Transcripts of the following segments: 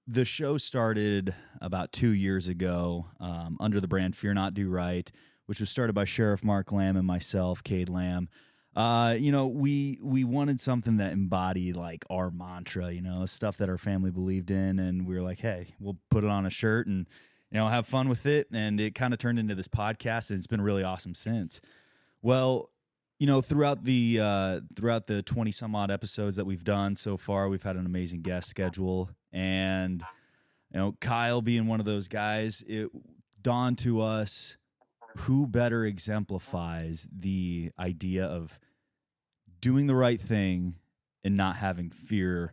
the show started about 2 years ago under the brand Fear Not Do Right, which was started by Sheriff Mark Lamb and myself, Cade Lamb. We wanted something that embodied like our mantra, stuff that our family believed in, and we were like, hey, we'll put it on a shirt and have fun with it. And it kind of turned into this podcast, and it's been really awesome since. Well, throughout the 20 some odd episodes that we've done so far, we've had an amazing guest schedule, and Kyle being one of those guys, it dawned to us who better exemplifies the idea of doing the right thing and not having fear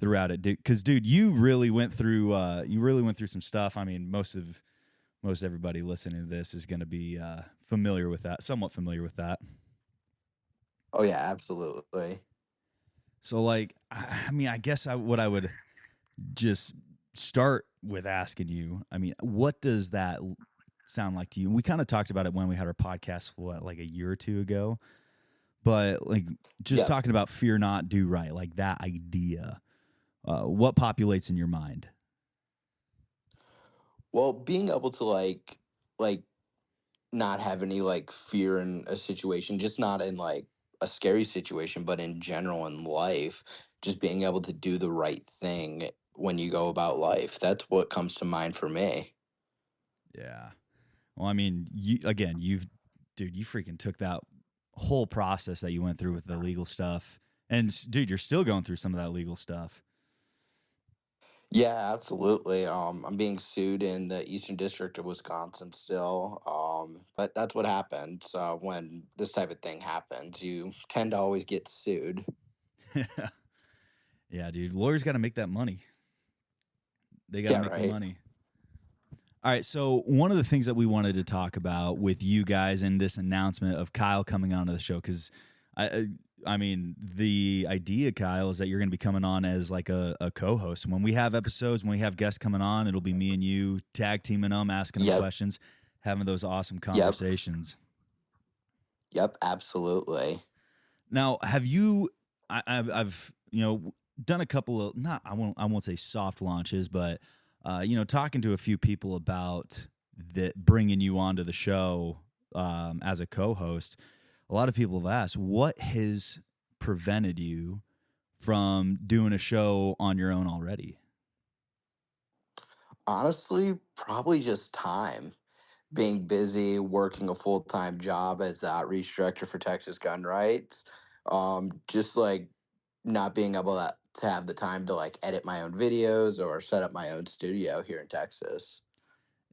throughout it. Because, dude, you really went through some stuff. I mean, most everybody listening to this is going to be somewhat familiar with that. Oh yeah, absolutely. So, like, I guess what I would just start with asking you, what does that sound like to you? And we kind of talked about it when we had our podcast, like a year or two ago. But like, just talking about fear not do right, like that idea, what populates in your mind? Well, being able to like not have any like fear in a situation, just not in like a scary situation, but in general in life, just being able to do the right thing when you go about life. That's what comes to mind for me. Yeah. Well, I mean, you freaking took that whole process that you went through with the legal stuff. And dude, you're still going through some of that legal stuff. Yeah, absolutely. I'm being sued in the Eastern District of Wisconsin still. But that's what happens when this type of thing happens. You tend to always get sued. Yeah, dude. Lawyers got to make that money. They got to make the money. All right, so one of the things that we wanted to talk about with you guys in this announcement of Kyle coming onto the show, because I mean, the idea, Kyle, is that you're going to be coming on as like a co-host. When we have episodes, when we have guests coming on, it'll be me and you tag teaming them, asking them questions, having those awesome conversations. Yep, absolutely. Now, have you? I've done a couple of I won't say soft launches, but talking to a few people about that bringing you onto the show as a co-host. A lot of people have asked, what has prevented you from doing a show on your own already? Honestly, probably just time. Being busy, working a full-time job as the outreach director for Texas Gun Rights. Just like not being able to have the time to like edit my own videos or set up my own studio here in Texas.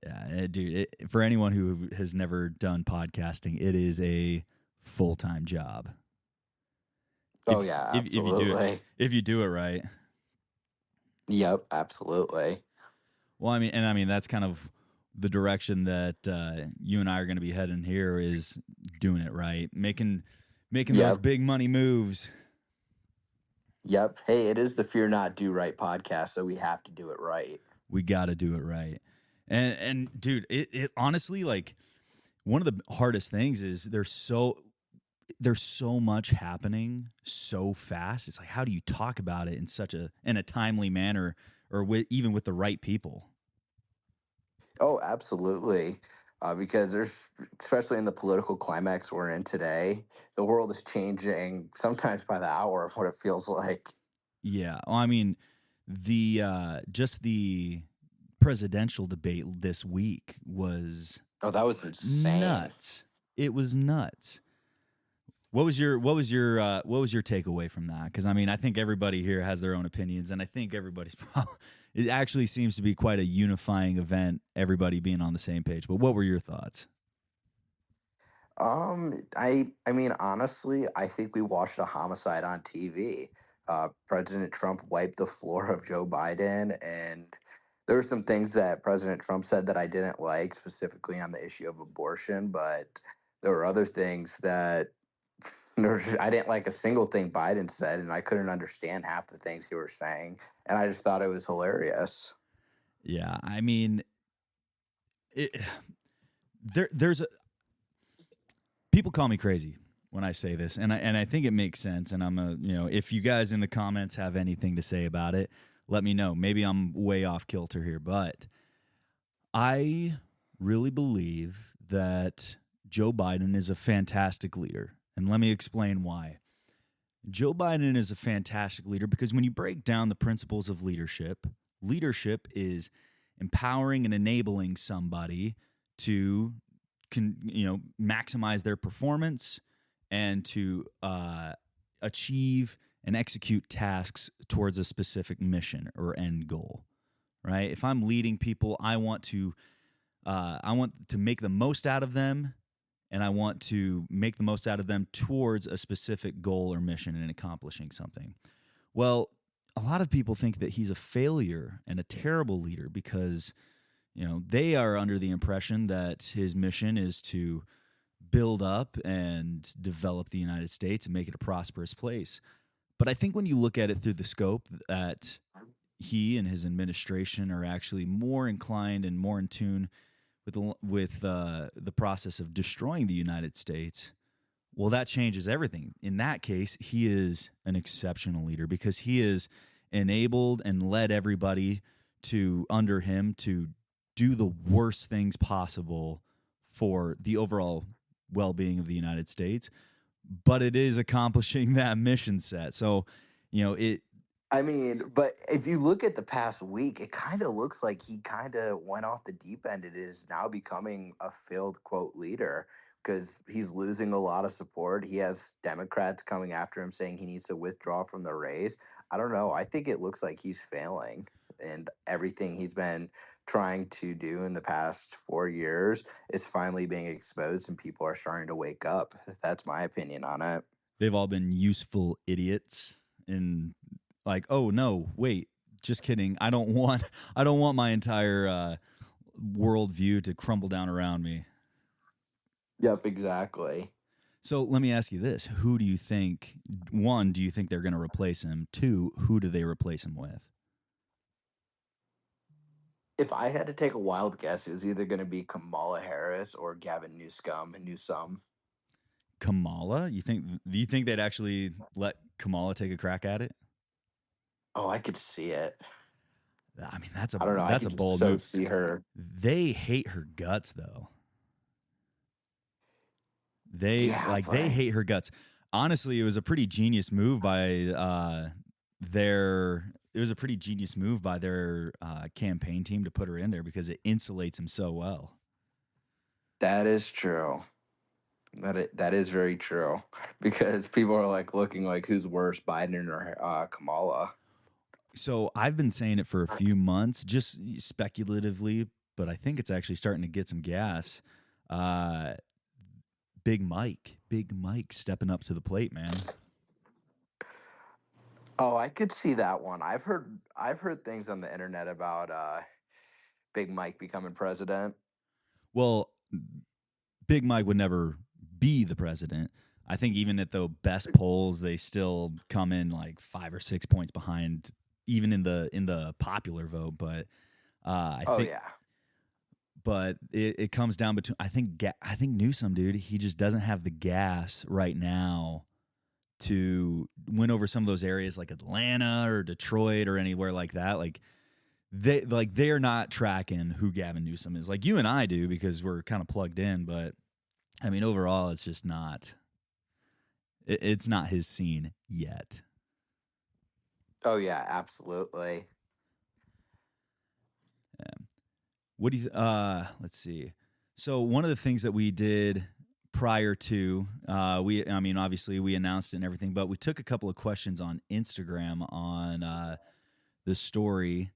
Yeah, dude, for anyone who has never done podcasting, it is a full-time job. Oh yeah, absolutely. If you do it right. Yep, absolutely. Well, I mean that's kind of the direction that you and I are going to be heading here, is doing it right, making those big money moves. Yep. Hey, it is the Fear Not Do Right podcast, so we have to do it right. We got to do it right. And dude, it honestly, like, one of the hardest things is there's so much happening so fast. It's like, how do you talk about it in a timely manner, or even with the right people? Oh, absolutely. Because especially in the political climax we're in today, the world is changing sometimes by the hour of what it feels like. Yeah. Well, I mean, just the presidential debate this week was that was insane. Nuts. It was nuts. What was your takeaway from that? Because I mean, I think everybody here has their own opinions, and I think everybody's it actually seems to be quite a unifying event, everybody being on the same page. But what were your thoughts? I mean, honestly, I think we watched a homicide on TV. President Trump wiped the floor of Joe Biden, and there were some things that President Trump said that I didn't like, specifically on the issue of abortion, but there were other things that I didn't like a single thing Biden said, and I couldn't understand half the things he was saying, and I just thought it was hilarious. Yeah, I mean, there's people call me crazy when I say this, and I think it makes sense. And if you guys in the comments have anything to say about it, let me know. Maybe I'm way off kilter here, but I really believe that Joe Biden is a fantastic leader. And let me explain why. Joe Biden is a fantastic leader because when you break down the principles of leadership, leadership is empowering and enabling somebody to maximize their performance and to achieve and execute tasks towards a specific mission or end goal. Right? If I'm leading people, I want to make the most out of them, and I want to make the most out of them towards a specific goal or mission and accomplishing something. Well, a lot of people think that he's a failure and a terrible leader because, they are under the impression that his mission is to build up and develop the United States and make it a prosperous place. But I think when you look at it through the scope that he and his administration are actually more inclined and more in tune with the process of destroying the United States, well, that changes everything. In that case, he is an exceptional leader because he has enabled and led everybody under him to do the worst things possible for the overall well-being of the United States, but it is accomplishing that mission set. So, But if you look at the past week, it kind of looks like he kind of went off the deep end. It is now becoming a failed quote leader because he's losing a lot of support. He has Democrats coming after him saying he needs to withdraw from the race. I don't know. I think it looks like he's failing, and everything he's been trying to do in the past 4 years is finally being exposed, and people are starting to wake up. That's my opinion on it. they've all been useful idiots and like, oh no, wait, just kidding. I don't want my entire worldview to crumble down around me. Yep, exactly. So let me ask you this: who do you think? One, do you think they're going to replace him? Two, who do they replace him with? If I had to take a wild guess, it was either going to be Kamala Harris or Gavin Newsom. Kamala? Do you think they'd actually let Kamala take a crack at it? Oh, I could see it. I mean, that's I don't know. I a could just bold so move. see her. They hate her guts, though. They Yeah, they but hate her guts. Honestly, it was a pretty genius move by their. It was a pretty genius move by their campaign team to put her in there because it insulates him so well. that is true. That is very true because people are like looking like who's worse, Biden or Kamala. So I've been saying it for a few months, just speculatively, but I think it's actually starting to get some gas. Uh, Big Mike stepping up to the plate, man. Oh, I could see that one. I've heard things on the internet about Big Mike becoming president. Well, Big Mike would never be the president. I think even at the best polls, they still come in like 5 or 6 points behind, even in the popular vote. But I Oh think, yeah. but it comes down between. I think Newsom, dude, he just doesn't have the gas right now to win over some of those areas like Atlanta or Detroit or anywhere like that. They're not tracking who Gavin Newsom is. Like you and I do because we're kind of plugged in, but I mean overall it's just not it's not his scene yet. Oh yeah, absolutely. Yeah. What do you let's see. So one of the things that we did prior to obviously we announced it and everything, but we took a couple of questions on Instagram on the story,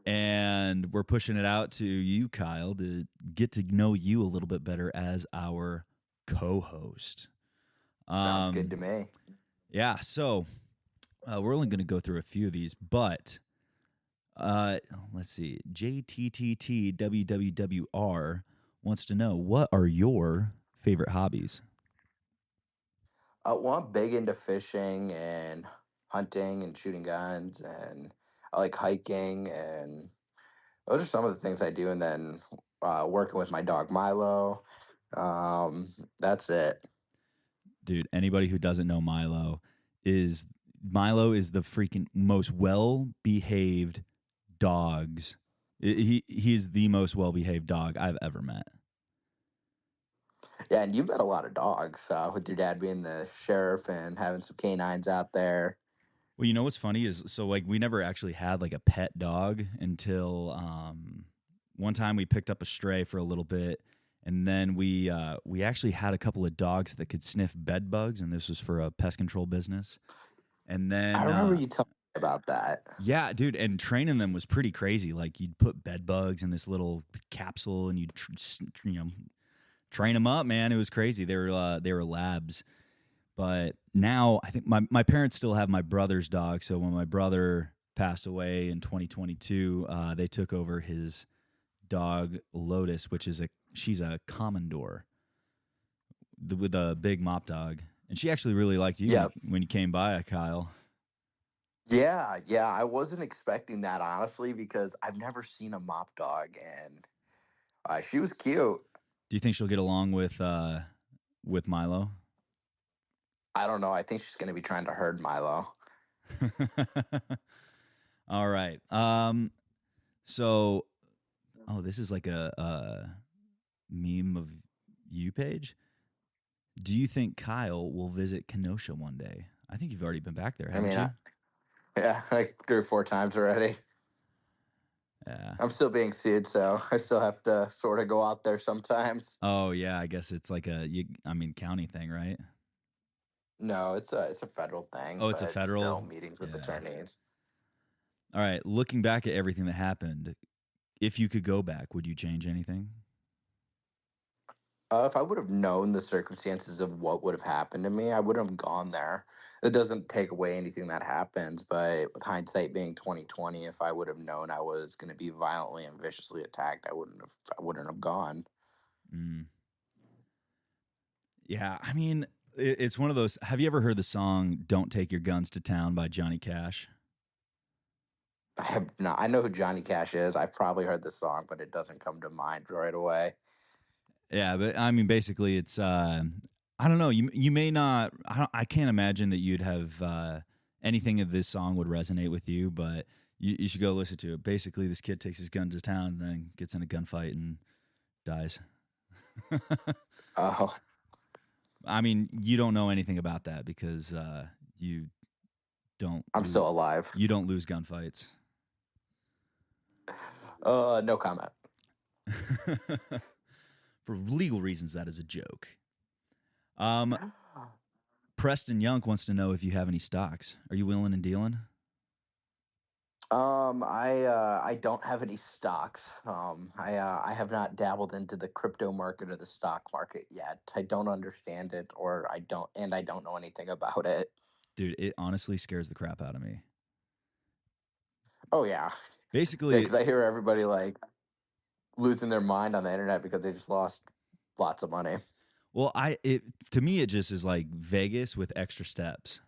and we're pushing it out to you, Kyle, to get to know you a little bit better as our co-host. Sounds good to me. Yeah, so we're only going to go through a few of these, but let's see. JTTTWWWR wants to know, what are your favorite hobbies? Well, I'm big into fishing and hunting and shooting guns, and I like hiking, and those are some of the things I do. And then working with my dog Milo. That's it. Dude, anybody who doesn't know Milo is Milo is the freaking most well behaved dogs. He is the most well behaved dog I've ever met. Yeah, and you've got a lot of dogs with your dad being the sheriff and having some canines out there. Well, you know what's funny is so like we never actually had like a pet dog until one time we picked up a stray for a little bit, and then we actually had a couple of dogs that could sniff bed bugs, and this was for a pest control business. And I then remember you telling me about that. yeah, dude, and training them was pretty crazy. Like you'd put bed bugs in this little capsule, and you'd train them up, man. It was crazy. They were labs. But now I think my parents still have my brother's dog. So when my brother passed away in 2022, they took over his dog Lotus, which is she's a Commodore with a big mop dog, and she actually really liked you Yeah, when you came by, Kyle. yeah. I wasn't expecting that honestly because I've never seen a mop dog, and she was cute. Do you think she'll get along with Milo? I don't know. I think she's going to be trying to herd Milo. All right. So, oh, this is like a meme of you page. Do you think Kyle will visit Kenosha one day? I think you've already been back there, I haven't mean, you? yeah, like 3 or 4 times already. Yeah. I'm still being sued, so I still have to sort of go out there sometimes. Oh yeah, I guess it's like I mean county thing, right? No, it's a federal thing, Oh, it's a but federal. still meetings with Yeah. attorneys. All right. Looking back at everything that happened, if you could go back, would you change anything? If I would have known the circumstances of what would have happened to me, I wouldn't have gone there. It doesn't take away anything that happens, but with hindsight being 2020, if I would have known I was going to be violently and viciously attacked, I wouldn't have gone. Mm. Yeah, I mean, it's one of those. Have you ever heard the song "Don't Take Your Guns to Town" by Johnny Cash? I have not. I know who Johnny Cash is. I've probably heard the song, but it doesn't come to mind right away. Yeah, but I mean, basically, it's I don't know. You may not. I can't imagine that you'd have anything of this song would resonate with you, but you should go listen to it. Basically, this kid takes his gun to town, and then gets in a gunfight and dies. Oh, I mean, you don't know anything about that because you don't I'm still alive. you don't lose gunfights. No comment. For legal reasons, that is a joke. Preston Young wants to know if you have any stocks. Are you willing and dealing? I don't have any stocks. I have not dabbled into the crypto market or the stock market yet. I don't understand it, or I don't know anything about it. Dude, it honestly scares the crap out of me. Oh yeah, yeah, Basically, because I hear everybody like losing their mind on the internet because they just lost lots of money. well, to me it just is like Vegas with extra steps.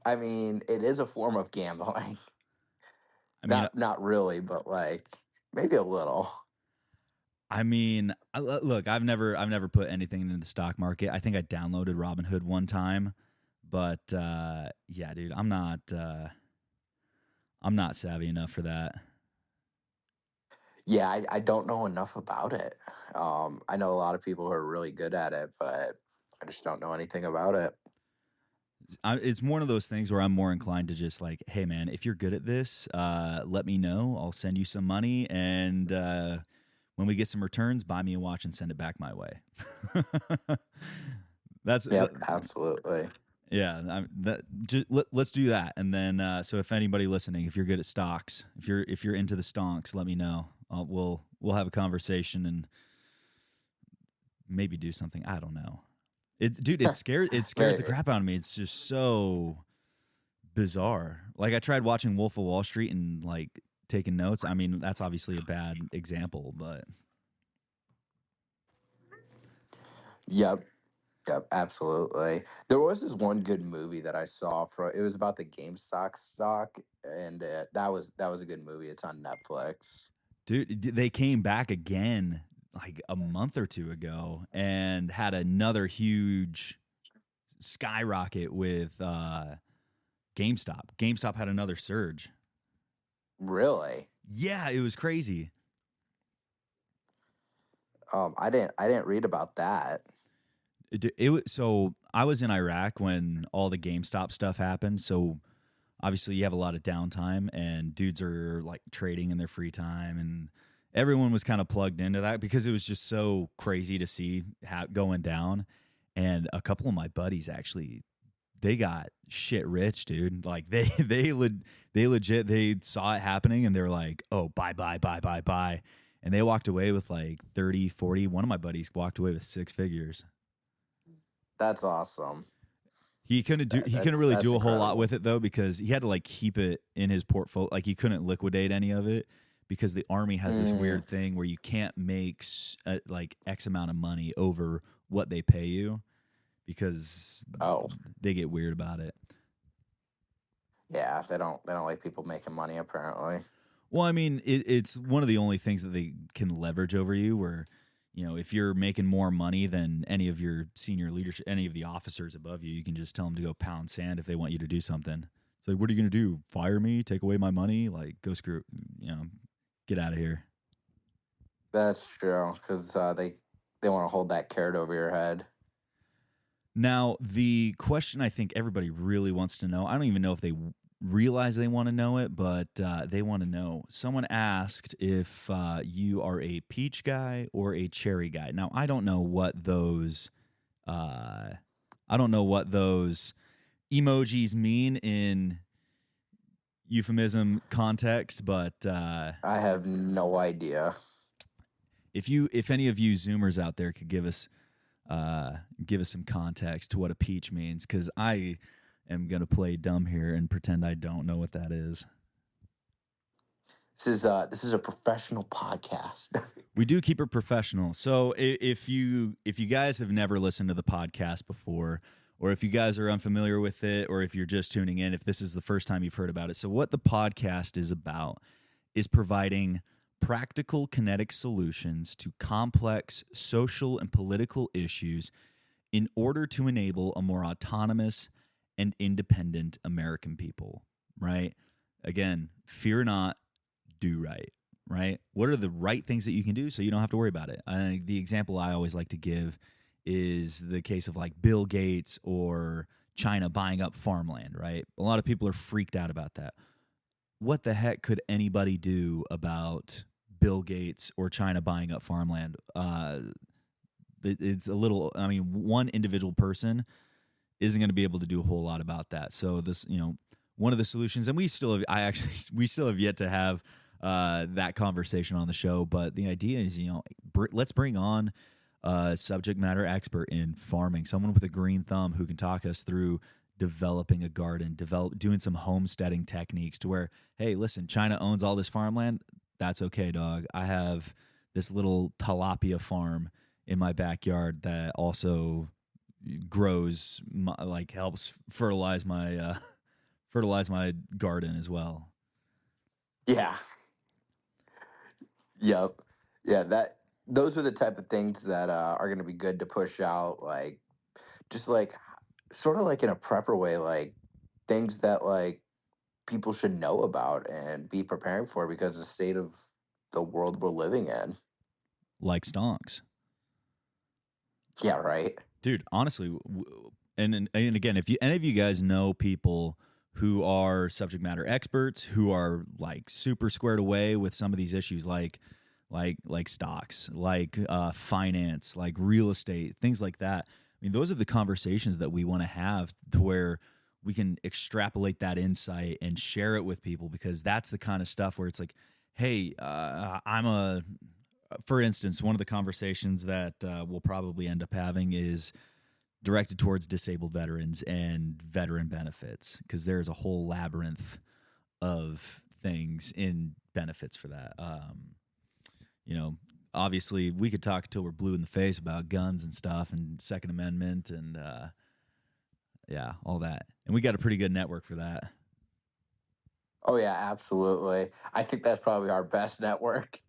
I mean, it is a form of gambling. I mean, Not really, but like maybe a little. look, I've never put anything into the stock market. I think I downloaded Robinhood one time, but yeah, dude, I'm not savvy enough for that. Yeah, I don't know enough about it. I know a lot of people who are really good at it, but I just don't know anything about it. It's one of those things where I'm more inclined to just like, hey man, if you're good at this, let me know. I'll send you some money, and when we get some returns, buy me a watch and send it back my way. That's Yep, absolutely. yeah. Let's do that, and then so if anybody listening, if you're good at stocks, if you're into the stonks, let me know. We'll have a conversation and maybe do something. I don't know. Dude, it scares the Maybe. crap out of me. It's just so bizarre. Like I tried watching Wolf of Wall Street and like taking notes. I mean, that's obviously a bad example, but Yep, yep, absolutely. There was this one good movie that I saw for it was about the GameStop stock, and that was a good movie. It's on Netflix. dude, they came back again like a month or two ago and had another huge skyrocket with GameStop. GameStop had another surge. Really? Yeah, it was crazy. I didn't read about that. So I was in Iraq when all the GameStop stuff happened. So obviously you have a lot of downtime, and dudes are like trading in their free time, and everyone was kind of plugged into that because it was just so crazy to see going down. And a couple of my buddies actually, they got shit rich, dude. Like they legit, they saw it happening and they were like, oh, buy. And they walked away with like 30, 40. One of my buddies walked away with 6 figures. That's awesome. He couldn't really That's do a whole lot incredible. with it though, because he had to like keep it in his portfolio. Like he couldn't liquidate any of it because the army has this Mm, weird thing where you can't make like X amount of money over what they pay you, because oh, they get weird about it. yeah. They don't like people making money apparently. Well, I mean, it's one of the only things that they can leverage over you, where, if you're making more money than any of your senior leadership, any of the officers above you, you can just tell them to go pound sand if they want you to do something. It's like, what are you going to do? Fire me? Take away my money? Like, go screw, get out of here. That's true because they want to hold that carrot over your head. Now, the question I think everybody really wants to know, I don't even know if they realize they want to know it, but they want to know. Someone asked if you are a peach guy or a cherry guy. Now, I don't know what those emojis mean in euphemism context, but I have no idea. if any of you Zoomers out there could give us some context to what a peach means, because I am going to play dumb here and pretend I don't know what that is. This is a professional podcast. We do keep it professional. So if you guys have never listened to the podcast before, or if you guys are unfamiliar with it, or if you're just tuning in, if this is the first time you've heard about it, so what the podcast is about is providing practical kinetic solutions to complex social and political issues in order to enable a more autonomous and independent American people, right? Again, fear not, do right, right? What are the right things that you can do so you don't have to worry about it? The example I always like to give is the case of like Bill Gates or China buying up farmland, right? A lot of people are freaked out about that. What the heck could anybody do about Bill Gates or China buying up farmland? It's a little, I mean, one individual person isn't going to be able to do a whole lot about that. So this, one of the solutions, and we still have yet to have that conversation on the show, but the idea is, let's bring on a subject matter expert in farming, someone with a green thumb who can talk us through developing a garden, doing some homesteading techniques to where, hey, listen, China owns all this farmland. That's okay, dog. I have this little tilapia farm in my backyard that also grows, helps fertilize my garden as well. Yeah. Yep. Yeah. Those are the type of things that are going to be good to push out, like just like sort of like in a prepper way, like things that like people should know about and be preparing for because of the state of the world we're living in. Like stonks. Yeah. Right. Dude, honestly, and again, if any of you guys know people who are subject matter experts, who are like super squared away with some of these issues, like stocks, like finance, like real estate, things like that. I mean, those are the conversations that we want to have, to where we can extrapolate that insight and share it with people, because that's the kind of stuff where it's like, hey, for instance, one of the conversations that we'll probably end up having is directed towards disabled veterans and veteran benefits, because there's a whole labyrinth of things in benefits for that. Obviously, we could talk till we're blue in the face about guns and stuff and Second Amendment and all that. And we got a pretty good network for that. Oh yeah, absolutely. I think that's probably our best network.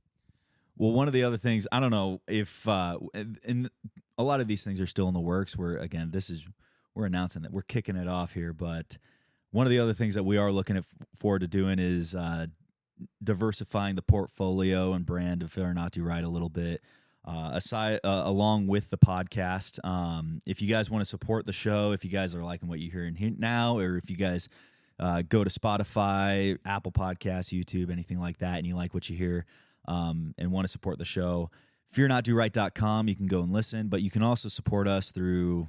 Well, one of the other things, I don't know if, and a lot of these things are still in the works, where, again, we're announcing that we're kicking it off here. But one of the other things that we are looking forward to doing is diversifying the portfolio and brand of Fair Not to Right a little bit. Along with the podcast, if you guys want to support the show, if you guys are liking what you're hearing here now, or if you guys go to Spotify, Apple Podcasts, YouTube, anything like that, and you like what you hear and want to support the show, fearnotdoright.com, you can go and listen, but you can also support us through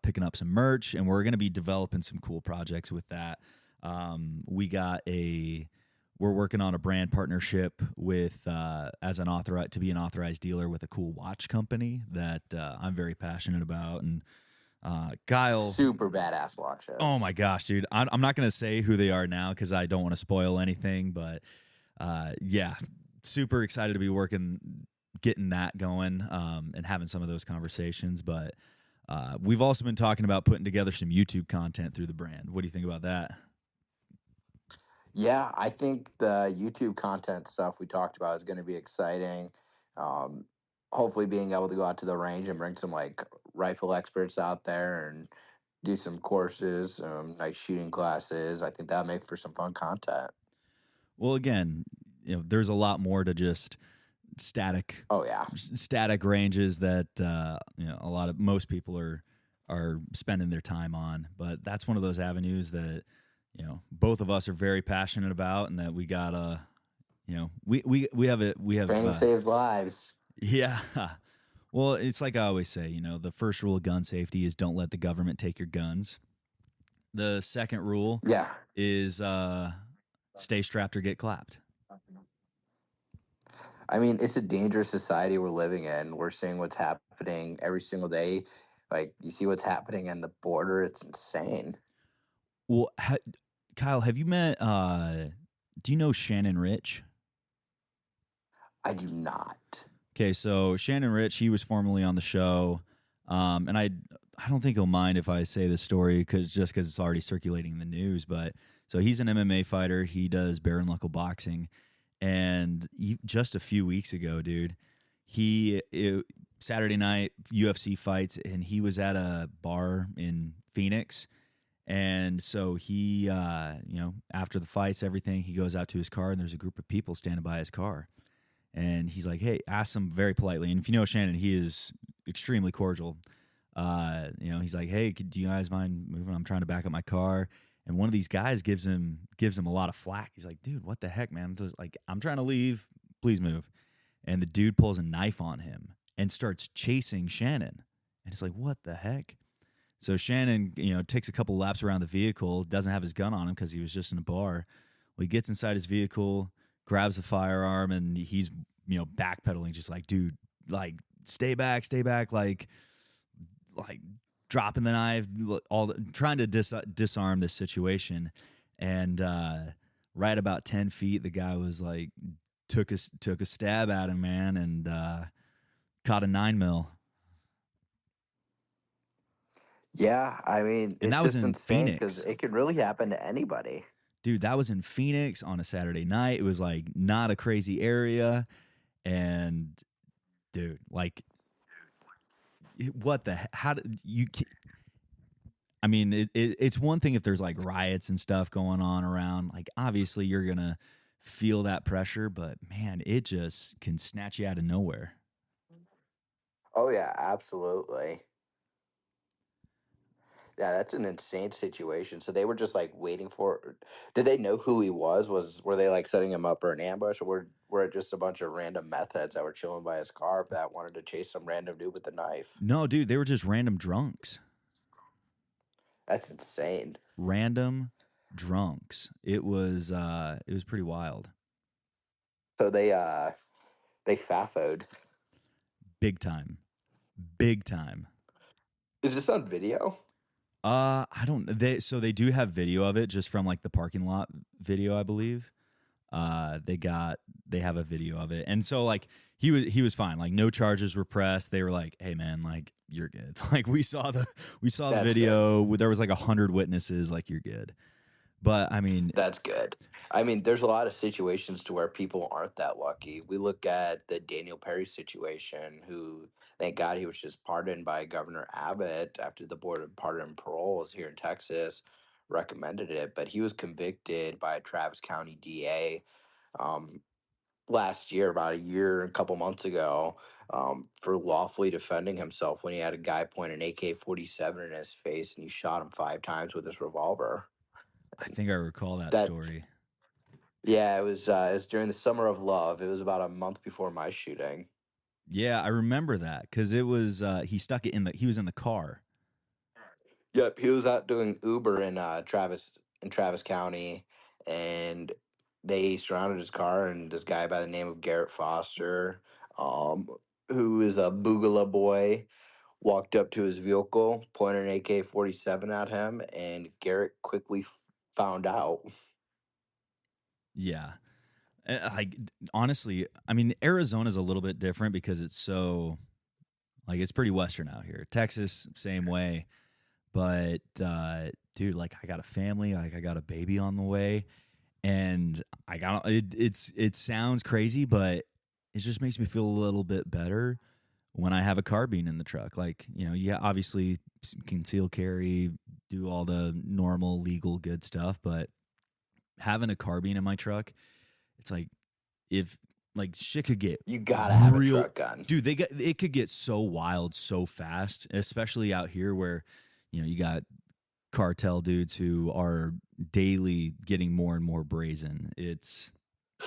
picking up some merch, and we're going to be developing some cool projects with that. We're working on a brand partnership with to be an authorized dealer with a cool watch company that I'm very passionate about. And Kyle, super badass watches. Oh my gosh, dude! I'm not going to say who they are now because I don't want to spoil anything. But yeah, super excited to be getting that going, and having some of those conversations. But we've also been talking about putting together some YouTube content through the brand. What do you think about that? Yeah, I think the YouTube content stuff we talked about is going to be exciting. Hopefully being able to go out to the range and bring some like rifle experts out there and do some courses, nice shooting classes. I think that'll make for some fun content. Well, again, there's a lot more to just static. Oh yeah, static ranges that most people are spending their time on. But that's one of those avenues that both of us are very passionate about, and that we gotta, we have training saves lives. Yeah. Well, it's like I always say, the first rule of gun safety is don't let the government take your guns. The second rule is stay strapped or get clapped. I mean, it's a dangerous society we're living in. We're seeing what's happening every single day. Like, you see what's happening in the border. It's insane. Well, Kyle, have you met, do you know Shannon Rich? I do not. Okay, so Shannon Rich, he was formerly on the show, and I don't think he'll mind if I say this story because it's already circulating in the news. But so he's an MMA fighter. He does bare knuckle boxing, and just a few weeks ago, dude, Saturday night UFC fights, and he was at a bar in Phoenix. And so he, after the fights, everything, he goes out to his car, and there's a group of people standing by his car. And he's like, hey, ask them very politely. And if you know Shannon, he is extremely cordial. He's like, hey, do you guys mind moving? I'm trying to back up my car. And one of these guys gives him a lot of flack. He's like, dude, what the heck, man? I'm trying to leave. Please move. And the dude pulls a knife on him and starts chasing Shannon. And it's like, what the heck? So Shannon, takes a couple laps around the vehicle, doesn't have his gun on him because he was just in a bar. Well, he gets inside his vehicle, grabs the firearm, and he's, backpedaling, just like, dude, like, stay back, like dropping the knife, trying to disarm this situation. And right about 10 feet, the guy was like, took a stab at him, man, and caught a 9mm. Yeah, I mean, and that was in Phoenix because it could really happen to anybody. Dude, that was in Phoenix on a Saturday night. It was like not a crazy area, and dude, like, what the? How did you? I mean, it's one thing if there's like riots and stuff going on around. Like, obviously, you're gonna feel that pressure, but man, it just can snatch you out of nowhere. Oh yeah, absolutely. Yeah, that's an insane situation. So they were just like waiting for. Did they know who he was? Were they like setting him up for an ambush, or were it just a bunch of random meth heads that were chilling by his car that wanted to chase some random dude with a knife? No, dude, they were just random drunks. That's insane. Random drunks. It was pretty wild. So they FAFO'd. Big time. Big time. Is this on video? I don't. They do have video of it, just from like the parking lot video, I believe. They have a video of it, and so like he was fine. Like, no charges were pressed. They were like, hey man, like, you're good. Like, we saw the video. Good. There was like 100 witnesses. Like, you're good. But I mean, That's good. I mean, there's a lot of situations to where people aren't that lucky. We look at the Daniel Perry situation, who, thank God, he was just pardoned by Governor Abbott after the Board of Pardon and Paroles here in Texas recommended it. But he was convicted by a Travis County DA um, last year, about a year and a couple months ago, for lawfully defending himself when he had a guy point an AK-47 in his face and he shot him 5 times with his revolver. I think I recall that That story. Yeah, it was during the summer of love. It was about a month before my shooting. Yeah, I remember that because it was he stuck it in the he was in the car. Yep, he was out doing Uber in Travis County, and they surrounded his car. And this guy by the name of Garrett Foster, um, who is a Boogala boy, walked up to his vehicle, pointed an AK-47 at him, and Garrett quickly found out. Yeah, like honestly, I mean Arizona's a little bit different because it's so like it's pretty western out here. Texas, same way. But dude, like I got a family, like I got a baby on the way, and I got it sounds crazy, but it just makes me feel a little bit better when I have a carbine in the truck. Like, you know, yeah, obviously conceal carry, do all the normal legal good stuff, but having a carbine in my truck, it's like if like shit could get You gotta have a real truck gun. dude, it could get so wild so fast, especially out here where, you know, you got cartel dudes who are daily getting more and more brazen. It's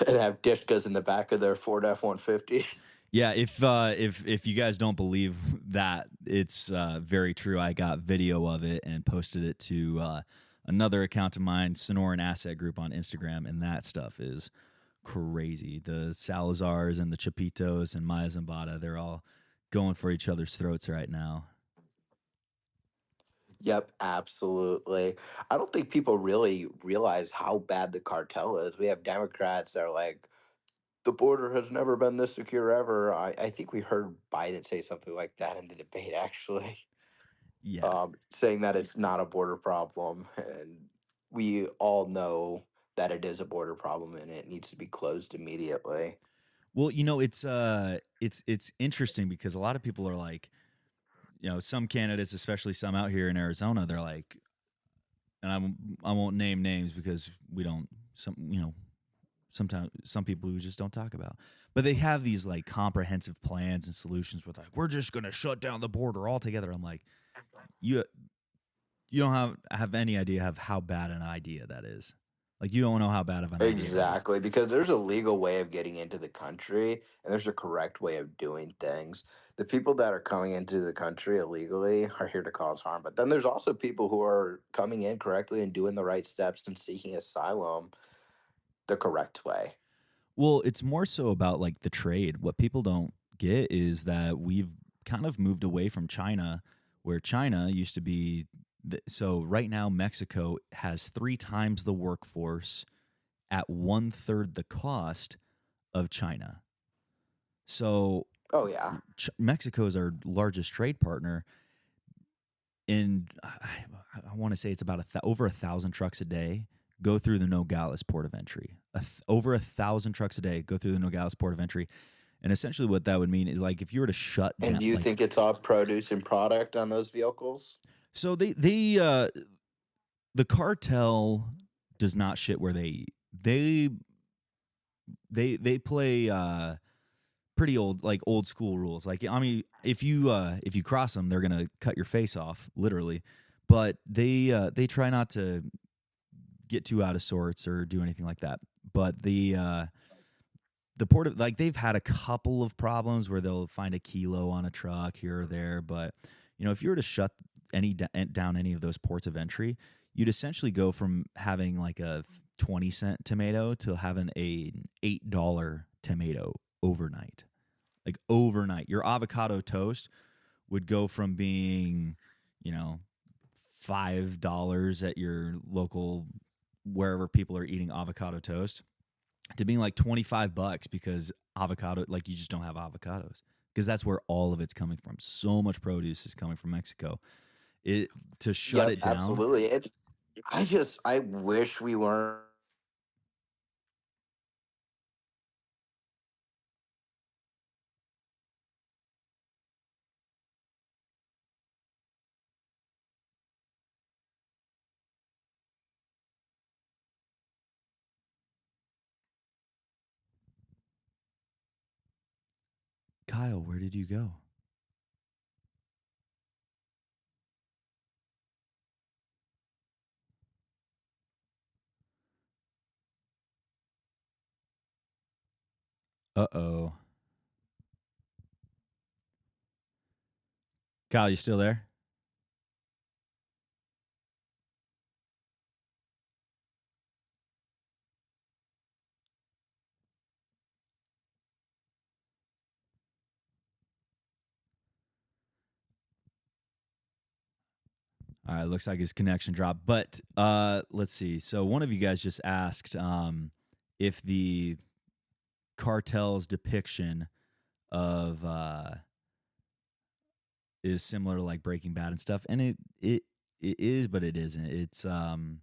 And have Dishkas in the back of their Ford F-150. yeah, if you guys don't believe that, it's very true. I got video of it and posted it to another account of mine, Sonoran Asset Group on Instagram, and that stuff is crazy. The Salazars and the Chapitos and Maya Zambada, they're all going for each other's throats right now. Yep, absolutely. I don't think people really realize how bad the cartel is. We have Democrats that are like, the border has never been this secure ever. I think we heard Biden say something like that in the debate, actually, Yeah. saying that it's not a border problem. And we all know that it is a border problem and it needs to be closed immediately. Well, you know, it's interesting because a lot of people are like, you know, some candidates, especially some out here in Arizona, they're like, and I won't name names because we don't some you know sometimes some people we just don't talk about, but they have these like comprehensive plans and solutions with like we're just gonna shut down the border altogether. I'm like, you you don't have any idea of how bad an idea that is. Like you don't know how bad of an idea that is. Exactly, because there's a legal way of getting into the country and there's a correct way of doing things. The people that are coming into the country illegally are here to cause harm, but then there's also people who are coming in correctly and doing the right steps and seeking asylum the correct way. Well, it's more so about like the trade. What people don't get is that we've kind of moved away from China, where China used to be. So right now, Mexico has 3 times the workforce at 1/3 the cost of China. So Oh yeah. Mexico is our largest trade partner, and I want to say it's about over 1,000 trucks a day go through the Nogales port of entry. Over 1,000 trucks a day go through the Nogales port of entry, and essentially what that would mean is like if you were to shut And down, do you like think it's all produce and product on those vehicles? so the cartel does not shit where they eat. They play pretty old school rules. Like I mean, if you cross them, they're gonna cut your face off, literally. But they try not to get too out of sorts or do anything like that. But the port of like they've had a couple of problems where they'll find a kilo on a truck here or there. But you know, if you were to shut down any of those ports of entry, you'd essentially go from having like a 20-cent tomato to having a $8 tomato overnight. Like overnight, your avocado toast would go from being, you know, $5 at your local wherever people are eating avocado toast to being like $25 because avocado, like you just don't have avocados because that's where all of it's coming from. So much produce is coming from Mexico. It to shut Yep, it down. absolutely. I wish we weren't. Kyle, where did you go? Uh-oh. Kyle, you still there? All right, looks like his connection dropped. But let's see. So one of you guys just asked if the cartel's depiction of is similar to like Breaking Bad and stuff, and it is, but it isn't. It's Sorry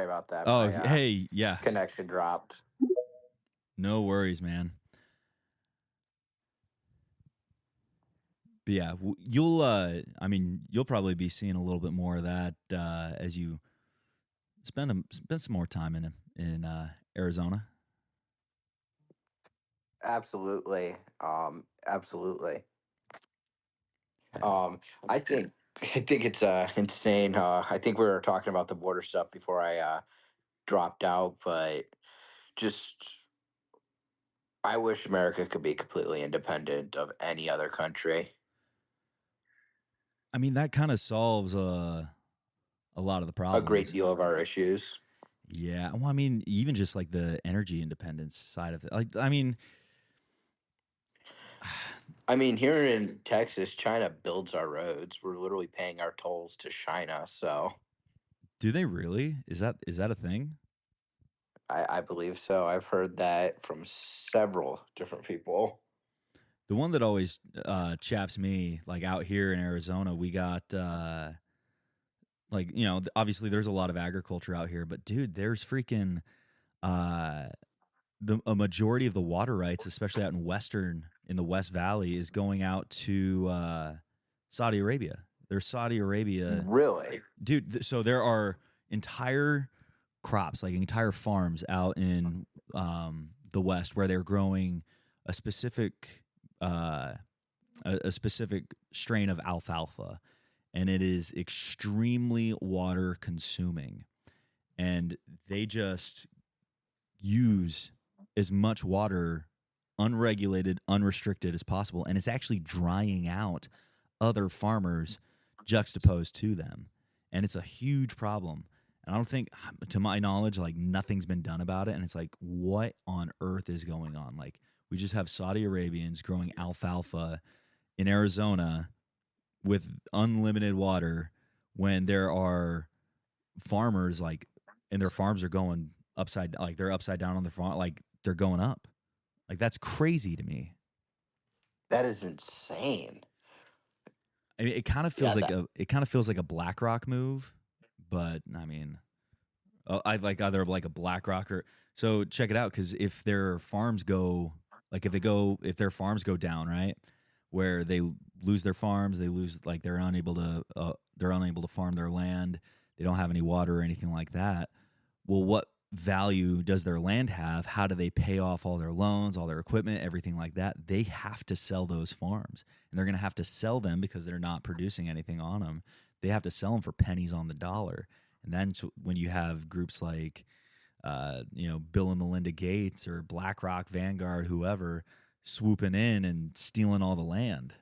about that. oh My hey yeah, connection dropped. no worries, man. But yeah, you'll I mean you'll probably be seeing a little bit more of that as you spend some more time in Arizona. Absolutely. Absolutely. Yeah. Um, I think it's insane. I think we were talking about the border stuff before I dropped out, but just I wish America could be completely independent of any other country. I mean that kind of solves a lot of the A great problems. deal of our issues. Yeah, well, I mean, even just like the energy independence side of it. Like, I mean, I mean, here in Texas, China builds our roads. We're literally paying our tolls to China. So do they really? Is that a thing? I believe so. I've heard that from several different people. The one that always chaps me, like out here in Arizona, we got like obviously there's a lot of agriculture out here, but dude, there's freaking uh, a majority of the water rights, especially out in the West Valley, is going out to Saudi Arabia. There's Saudi Arabia, Really? dude. So there are entire crops, like entire farms out in the West, where they're growing a specific uh, a specific strain of alfalfa, and it is extremely water consuming, and they just use as much water unregulated, unrestricted as possible, and it's actually drying out other farmers juxtaposed to them, and it's a huge problem. And I don't think, to my knowledge, like nothing's been done about it. And it's like, what on earth is going on? Like, we just have Saudi Arabians growing alfalfa in Arizona with unlimited water when there are farmers like, and their farms are going upside, like they're upside down on their farm, like they're going up. Like that's crazy to me. That is insane. I mean, Yeah, that it kind of feels like a BlackRock move, but I mean, I like either like a BlackRock or so. Check it out, because if their farms go, like if their farms go down, right, where they lose their farms, they lose, like they're unable to farm their land, they don't have any water or anything like that. Well, what value does their land have? How do they pay off all their loans, all their equipment, everything like that? They have to sell those farms, and they're going to have to sell them because they're not producing anything on them. They have to sell them for pennies on the dollar. And then when you have groups like, Bill and Melinda Gates or BlackRock, Vanguard, whoever, swooping in and stealing all the land.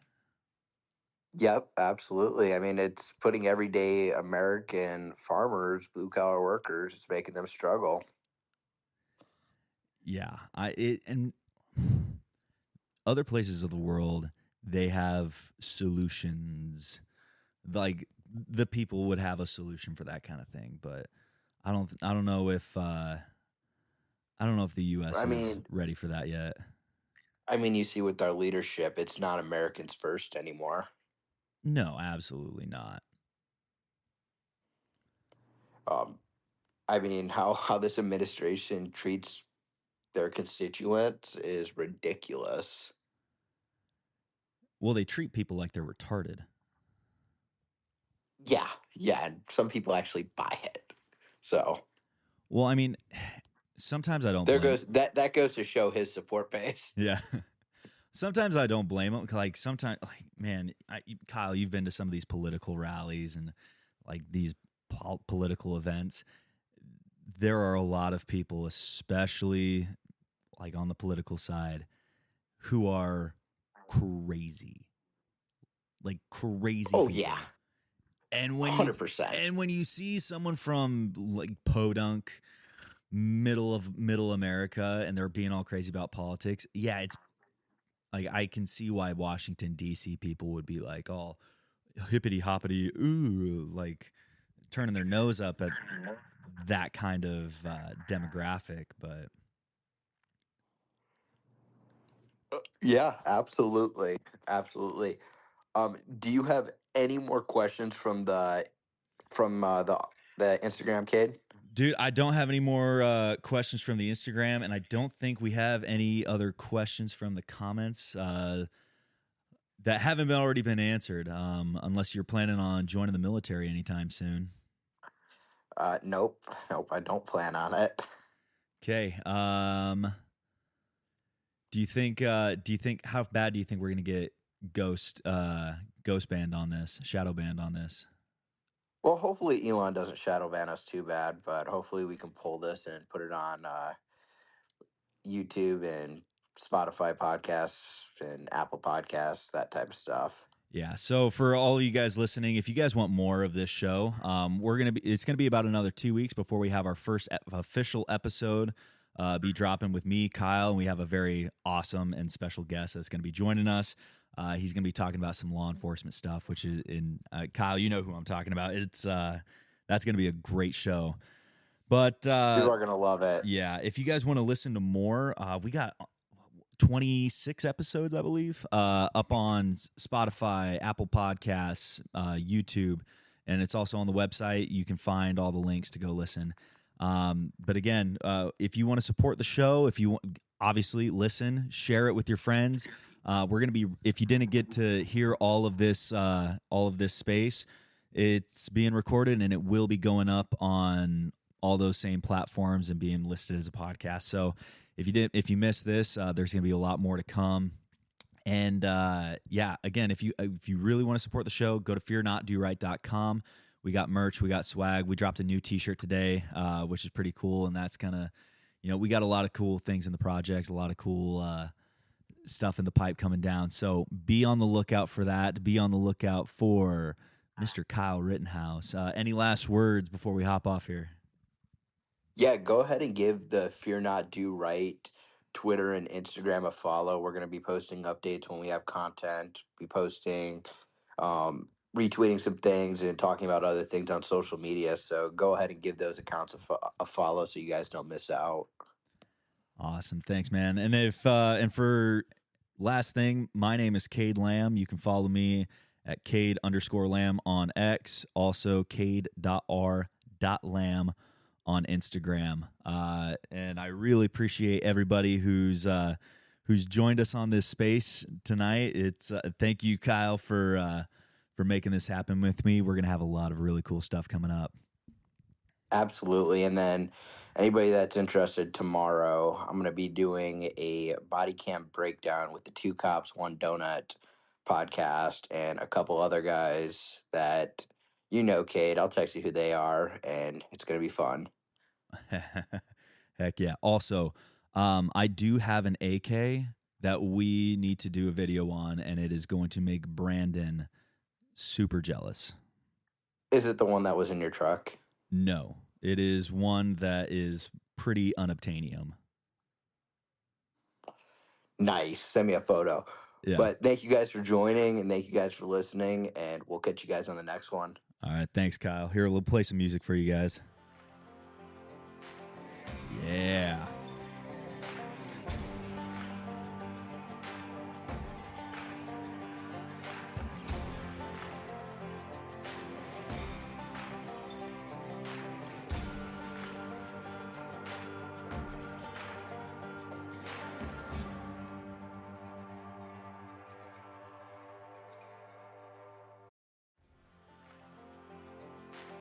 Yep, absolutely. I mean, it's putting everyday American farmers, blue collar workers, it's making them struggle. Yeah, and other places of the world, they have solutions. Like the people would have a solution for that kind of thing, but I don't know if the U.S. I is mean, ready for that yet. you see with our leadership, it's not Americans first anymore. No, absolutely not. Um, I mean, how this administration treats their constituents is ridiculous. Well, they treat people like they're retarded. Yeah, yeah, and some people actually buy it. So Well, I mean, sometimes I don't there blame. goes that goes to show his support base. Yeah. Sometimes I don't blame them. Like sometimes, like man, Kyle, you've been to some of these political rallies and like these political events. There are a lot of people, especially like on the political side, who are crazy, like crazy Oh people. yeah, And when you 100%. and when you see someone from like Podunk, middle America, and they're being all crazy about politics, yeah, it's like I can see why Washington D.C. people would be like all hippity hoppity, ooh, like turning their nose up at that kind of demographic. But Yeah, absolutely, absolutely. Do you have any more questions from the Instagram kid? dude, I don't have any more questions from the Instagram, and I don't think we have any other questions from the comments that haven't already been answered, unless you're planning on joining the military anytime soon. Nope, nope. I don't plan on it. Okay. Do you think? How bad do you think we're gonna get ghost banned on this, shadow banned on this? Well, hopefully Elon doesn't shadow ban us too bad, but hopefully we can pull this and put it on YouTube and Spotify podcasts and Apple podcasts, that type of stuff. Yeah. So for all you guys listening, if you guys want more of this show, it's gonna be about another 2 weeks before we have our first official episode. Be dropping with me, Kyle, and we have a very awesome and special guest that's going to be joining us. He's going to be talking about some law enforcement stuff, which is in Kyle. You know who I'm talking about. It's that's going to be a great show. But People are gonna love it. yeah, if you guys want to listen to more, we got 26 episodes, I believe, up on Spotify, Apple Podcasts, YouTube, and it's also on the website. You can find all the links to go listen. But again, if you want to support the show, if you want, obviously listen, share it with your friends. We're gonna be, if you didn't get to hear all of this space, it's being recorded and it will be going up on all those same platforms and being listed as a podcast. So if you missed this, there's gonna be a lot more to come. And yeah, again, if you really want to support the show, go to fearnotdoright.com. We got merch, we got swag. We dropped a new T-shirt today, which is pretty cool, and that's gonna, we got a lot of cool things in the project, a lot of cool stuff in the pipe coming down. So be on the lookout for that. Be on the lookout for Mr. Kyle Rittenhouse. Any last words before we hop off here? Yeah, go ahead and give the Fear Not Do Right Twitter and Instagram a follow. We're going to be posting updates when we have content, be posting, retweeting some things and talking about other things on social media. So go ahead and give those accounts a follow so you guys don't miss out. Awesome. Thanks, man. And and for last thing, my name is Cade Lamb. You can follow me at Cade_Lamb on X, also Cade.R.Lamb on Instagram. And I really appreciate everybody who's joined us on this space tonight. It's thank you, Kyle, for making this happen with me. We're gonna have a lot of really cool stuff coming up. Absolutely. And then anybody that's interested, tomorrow, I'm going to be doing a body cam breakdown with the Two Cops, One Donut podcast and a couple other guys that Kate. I'll text you who they are, and it's going to be fun. Heck yeah. Also, I do have an AK that we need to do a video on, and it is going to make Brandon super jealous. Is it the one that was in your truck? No, it is one that is pretty unobtainium. Nice. Send me a photo. Yeah. But thank you guys for joining, and thank you guys for listening, and we'll catch you guys on the next one. All right. Thanks, Kyle. Here, we'll play some music for you guys. Yeah.